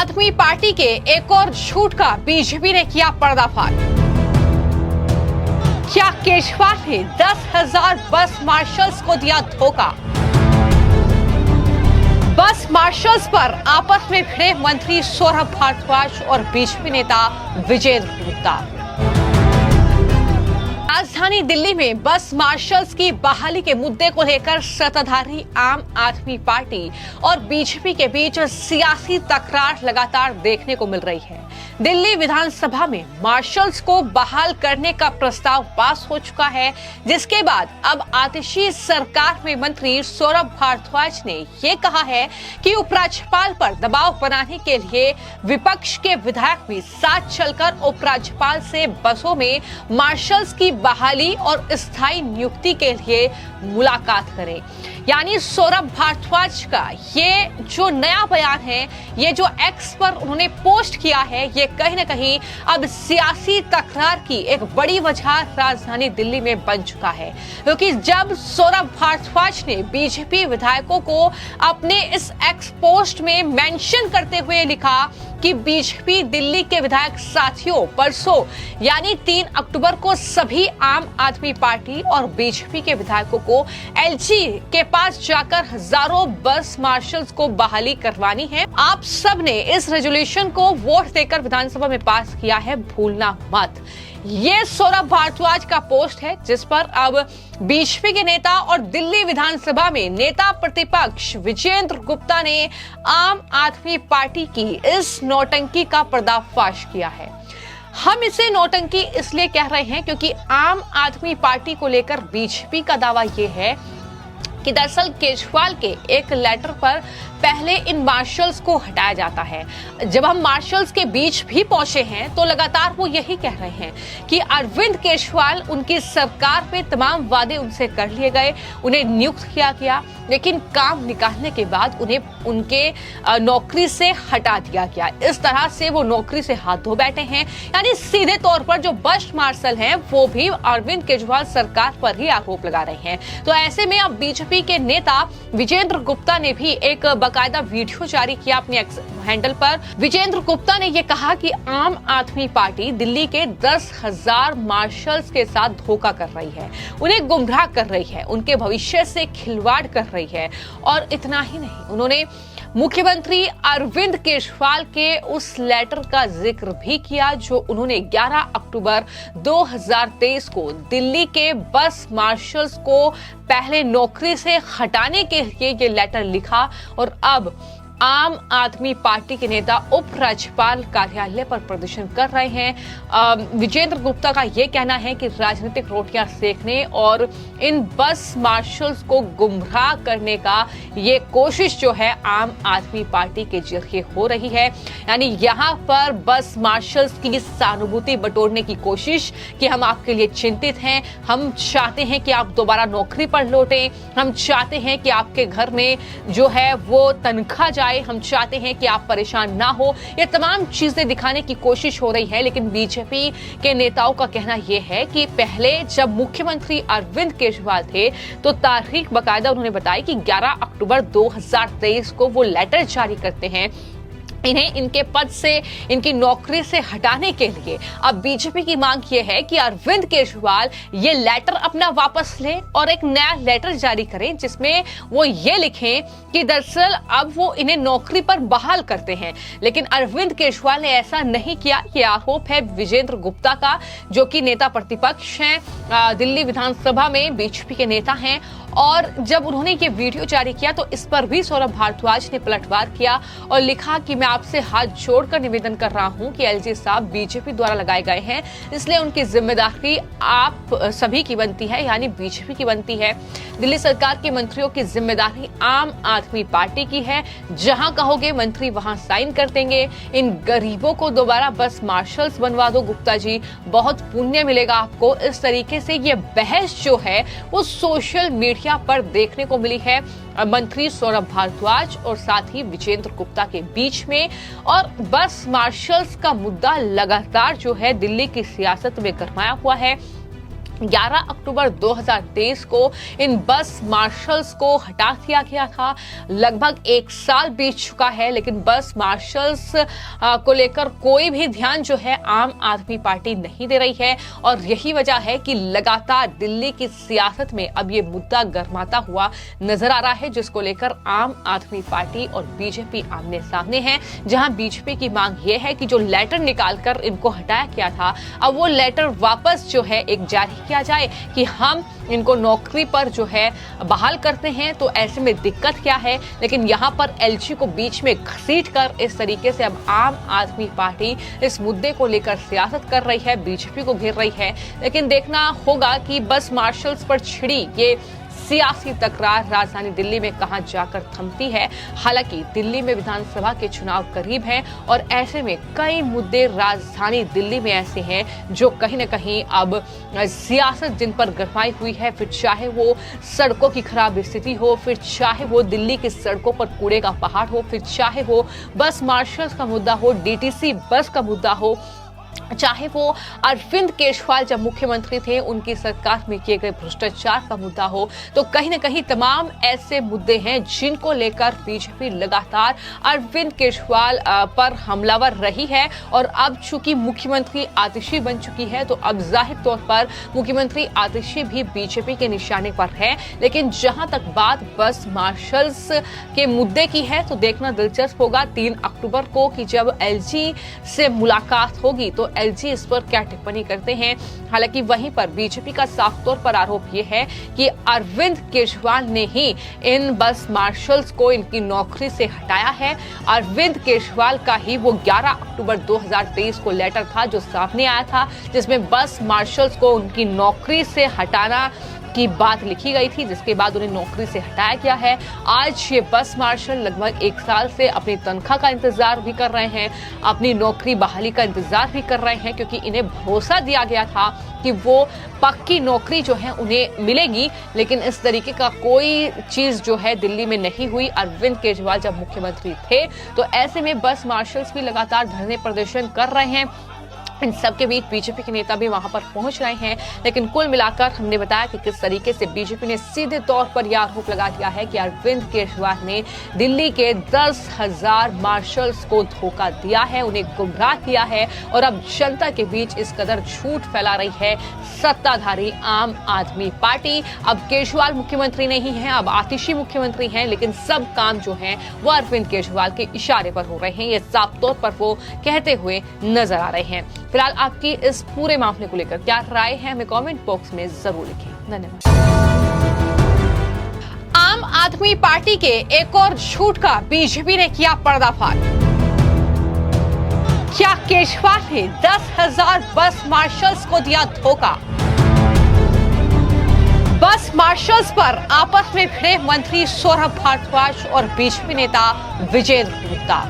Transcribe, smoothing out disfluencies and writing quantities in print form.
आदमी पार्टी के एक और झूठ का बीजेपी ने किया पर्दाफाश। क्या केजरीवाल ने 10,000 बस मार्शल्स को दिया धोखा? बस मार्शल्स पर आपस में भिड़े मंत्री सौरभ भारद्वाज और बीजेपी नेता विजेंद्र गुप्ता। राजधानी दिल्ली में बस मार्शल्स की बहाली के मुद्दे को लेकर सत्ताधारी आम आदमी पार्टी और बीजेपी के बीच सियासी तकरार लगातार देखने को मिल रही है। दिल्ली विधानसभा में मार्शल्स को बहाल करने का प्रस्ताव पास हो चुका है, जिसके बाद अब आतिशी सरकार में मंत्री सौरभ भारद्वाज ने ये कहा है कि उपराज्यपाल पर दबाव बनाने के लिए विपक्ष के विधायक भी साथ चलकर उपराज्यपाल से बसों में मार्शल्स की बहाली और स्थायी नियुक्ति के लिए मुलाकात करें। यानी सौरभ भारद्वाज का ये जो नया बयान है, ये जो एक्स पर उन्होंने पोस्ट किया है, ये कहीं ना कहीं अब सियासी तकरार की एक बड़ी वजह राजधानी दिल्ली में बन चुका है। क्योंकि जब सौरभ भारद्वाज ने बीजेपी विधायकों को अपने इस एक्स पोस्ट में मेंशन करते हुए लिखा कि बीजेपी दिल्ली के विधायक साथियों, परसों यानी 3 अक्टूबर को सभी आम आदमी पार्टी और बीजेपी के विधायकों को एलजी के पास जाकर हजारों बस मार्शल्स को बहाली करवानी है। आप सब ने इस रेजोल्यूशन को वोट देकर विधानसभा में पास किया है, भूलना मत। ये सौरभ भारद्वाज का पोस्ट है, जिस पर अब बीजेपी के नेता और दिल्ली विधानसभा में नेता प्रतिपक्ष विजेंद्र गुप्ता ने आम आदमी पार्टी की इस नौटंकी का पर्दाफाश किया है। हम इसे नौटंकी इसलिए कह रहे हैं क्योंकि आम आदमी पार्टी को लेकर बीजेपी का दावा यह है कि दरअसल केजरीवाल के एक लेटर पर पहले इन मार्शल्स को हटाया जाता है। जब हम मार्शल्स के बीच भी पहुंचे हैं तो लगातार वो यही कह रहे हैं कि अरविंद केजरीवाल, उनकी सरकार पे तमाम वादे उनसे कर लिए गए, उन्हें नियुक्त किया गया, लेकिन काम निकालने के बाद उन्हें उनके नौकरी से हटा दिया गया। इस तरह से वो नौकरी से हाथ धो बैठे हैं। यानी सीधे तौर पर जो बस मार्शल हैं वो भी अरविंद केजरीवाल सरकार पर ही आरोप लगा रहे हैं। तो ऐसे में अब बीजेपी के नेता विजेंद्र गुप्ता ने भी एक बाकायदा वीडियो जारी किया अपने एक्स हैंडल पर। विजेंद्र गुप्ता ने यह कहा कि आम आदमी पार्टी दिल्ली के 10,000 मार्शल्स के साथ धोखा कर रही है, उन्हें गुमराह कर रही है, उनके भविष्य से खिलवाड़ कर रही है। और इतना ही नहीं, उन्होंने मुख्यमंत्री अरविंद केजरीवाल के उस लेटर का जिक्र भी किया जो उन्होंने 11 अक्टूबर 2023 को दिल्ली के बस मार्शल्स को पहले नौकरी से हटाने के लिए ये लेटर लिखा। और अब आम आदमी पार्टी के नेता उपराज्यपाल कार्यालय पर प्रदर्शन कर रहे हैं। विजेंद्र गुप्ता का यह कहना है कि राजनीतिक रोटियां सेकने और इन बस मार्शल्स को गुमराह करने का ये कोशिश जो है आम आदमी पार्टी के जरिए हो रही है। यानी यहाँ पर बस मार्शल्स की सहानुभूति बटोरने की कोशिश कि हम आपके लिए चिंतित हैं, हम चाहते हैं कि आप दोबारा नौकरी पर लौटें, हम चाहते हैं कि आपके घर में जो है वो तनख्वाह जाए, हम चाहते हैं कि आप परेशान ना हो। ये तमाम चीजें दिखाने की कोशिश हो रही है। लेकिन बीजेपी के नेताओं का कहना यह है कि पहले जब मुख्यमंत्री अरविंद केजरीवाल थे तो तारीख बाकायदा उन्होंने बताई कि 11 अक्टूबर 2023 को वो लेटर जारी करते हैं इन्हें इनके पद से, इनकी नौकरी से हटाने के लिए। अब बीजेपी की मांग यह है कि अरविंद केजरीवाल ये लेटर अपना वापस लें और एक नया लेटर जारी करें जिसमें वो ये लिखें कि दरअसल अब वो इन्हें नौकरी पर बहाल करते हैं। लेकिन अरविंद केजरीवाल ने ऐसा नहीं किया। ये आरोप है विजेंद्र गुप्ता का, जो कि नेता प्रतिपक्ष हैं, दिल्ली विधानसभा में बीजेपी के नेता हैं। और जब उन्होंने ये वीडियो जारी किया तो इस पर भी सौरभ भारद्वाज ने पलटवार किया और लिखा कि मैं आपसे हाथ जोड़कर निवेदन कर रहा हूं कि एलजी साहब बीजेपी द्वारा लगाए गए हैं, इसलिए उनकी जिम्मेदारी आप सभी की बनती है, यानी बीजेपी की बनती है। दिल्ली सरकार के मंत्रियों की जिम्मेदारी आम आदमी पार्टी की है। जहां कहोगे मंत्री वहां साइन कर देंगे। इन गरीबों को दोबारा बस मार्शल्स बनवा दो गुप्ता जी, बहुत पुण्य मिलेगा आपको। इस तरीके से ये बहस जो है वो सोशल मीडिया पर देखने को मिली है मंत्री सौरभ भारद्वाज और साथ ही विजेंद्र गुप्ता के बीच में। और बस मार्शल्स का मुद्दा लगातार जो है दिल्ली की सियासत में गरमाया हुआ है। 11 अक्टूबर 2023 को इन बस मार्शल्स को हटा दिया गया था। लगभग 1 साल बीत चुका है, लेकिन बस मार्शल्स को लेकर कोई भी ध्यान जो है आम आदमी पार्टी नहीं दे रही है। और यही वजह है कि लगातार दिल्ली की सियासत में अब ये मुद्दा गर्माता हुआ नजर आ रहा है, जिसको लेकर आम आदमी पार्टी और बीजेपी आमने सामने है। जहां बीजेपी की मांग यह है कि जो लेटर निकालकर इनको हटाया गया था, अब वो लेटर वापस जो है एक जारी किया जाए कि हम इनको नौकरी पर जो है बहाल करते हैं। तो ऐसे में दिक्कत क्या है, लेकिन यहाँ पर एलजी को बीच में घसीटकर इस तरीके से अब आम आदमी पार्टी इस मुद्दे को लेकर सियासत कर रही है, बीजेपी को घेर रही है। लेकिन देखना होगा कि बस मार्शल्स पर छिड़ी ये सियासी तकरार राजधानी दिल्ली में कहां जाकर थमती है। हालांकि दिल्ली में विधानसभा के चुनाव करीब हैं और ऐसे में कई मुद्दे राजधानी दिल्ली में ऐसे हैं जो कहीं न कहीं अब सियासत जिन पर गरमाई हुई है, फिर चाहे वो सड़कों की खराब स्थिति हो, फिर चाहे वो दिल्ली की सड़कों पर कूड़े का पहाड़ हो, फिर चाहे वो बस मार्शल्स का मुद्दा हो, डीटीसी बस का मुद्दा हो, चाहे वो अरविंद केजरीवाल जब मुख्यमंत्री थे उनकी सरकार में किए गए भ्रष्टाचार का मुद्दा हो। तो कहीं न कहीं तमाम ऐसे मुद्दे हैं जिनको लेकर बीजेपी लगातार अरविंद केजरीवाल पर हमलावर रही है। और अब चूंकि मुख्यमंत्री आतिशी बन चुकी है, तो अब जाहिर तौर पर मुख्यमंत्री आतिशी भी बीजेपी के निशाने पर है। लेकिन जहां तक बात बस मार्शल्स के मुद्दे की है, तो देखना दिलचस्प होगा 3 अक्टूबर को कि जब एलजी से मुलाकात होगी तो एलजी इस पर क्या टिप्पणी करते हैं। हालांकि वहीं पर बीजेपी का साफ तौर पर आरोप यह है कि अरविंद केजरीवाल ने ही इन बस मार्शल्स को इनकी नौकरी से हटाया है। अरविंद केजरीवाल का ही वो 11 अक्टूबर 2023 को लेटर था जो सामने आया था, जिसमें बस मार्शल्स को उनकी नौकरी से हटाना की बात लिखी गई थी, जिसके बाद उन्हें नौकरी से हटाया गया है। आज ये बस मार्शल लगभग 1 साल से अपनी तनख्वाह का इंतजार भी कर रहे हैं, अपनी नौकरी बहाली का इंतजार भी कर रहे हैं, क्योंकि इन्हें भरोसा दिया गया था कि वो पक्की नौकरी जो है उन्हें मिलेगी। लेकिन इस तरीके का कोई चीज जो है दिल्ली में नहीं हुई अरविंद केजरीवाल जब मुख्यमंत्री थे। तो ऐसे में बस मार्शल्स भी लगातार धरने प्रदर्शन कर रहे हैं। इन सबके बीच बीजेपी के नेता भी वहां पर पहुंच रहे हैं। लेकिन कुल मिलाकर हमने बताया कि किस तरीके से बीजेपी ने सीधे तौर पर यह आरोप लगा दिया है कि अरविंद केजरीवाल ने दिल्ली के 10,000 मार्शल्स को धोखा दिया है, उन्हें गुमराह किया है। और अब जनता के बीच इस कदर झूठ फैला रही है सत्ताधारी आम आदमी पार्टी। अब केजरीवाल मुख्यमंत्री नहीं है, अब आतिशी मुख्यमंत्री हैं, लेकिन सब काम जो है वो अरविंद केजरीवाल के इशारे पर हो रहे हैं। ये साफ तौर पर वो कहते हुए नजर आ रहे हैं। फिलहाल आपकी इस पूरे मामले को लेकर क्या राय है, हमें कमेंट बॉक्स में जरूर लिखें। धन्यवाद। आम आदमी पार्टी के एक और झूठ का बीजेपी ने किया पर्दाफाश। क्या केजरीवाल ने 10,000 बस मार्शल्स को दिया धोखा? बस मार्शल्स पर आपस में भिड़े मंत्री सौरभ भारद्वाज और बीजेपी नेता विजेंद्र गुप्ता।